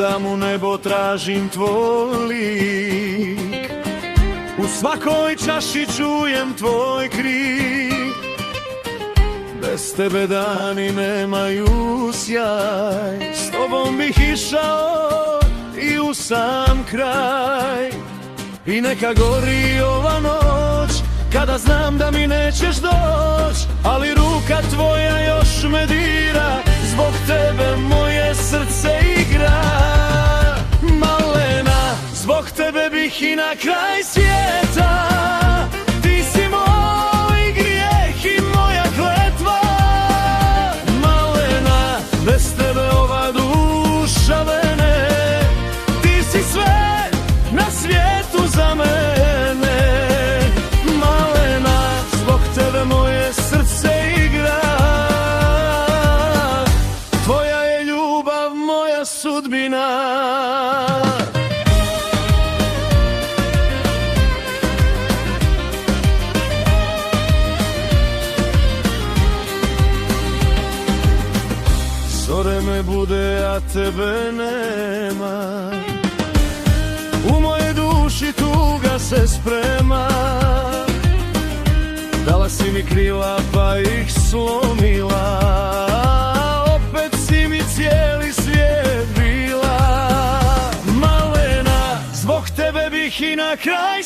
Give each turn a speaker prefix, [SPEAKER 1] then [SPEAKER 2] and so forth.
[SPEAKER 1] gledam u nebo, tražim tvoj lik. U svakoj čaši čujem tvoj krik. Bez tebe dani nemaju sjaj. S tobom bih išao i u sam kraj. I neka gori ova noć, kada znam da mi nećeš doć. Ali ruka tvoja još me dira, zbog tebe moje srce igra. Malena, zbog tebe bih i na kraj svijeta. Ti si moj grijeh i moja kletva. Malena, bez tebe ova duša vene. Ti si sve na svijetu za mene. Malena, zbog tebe moje srce igra. Tvoja je ljubav moja sudbina. Zore me bude, a tebe nema. U moje duši tuga se sprema. Dala si mi krila pa ih slomila. Opet si mi cijeli svijet bila. Malena, zbog tebe bih i na kraj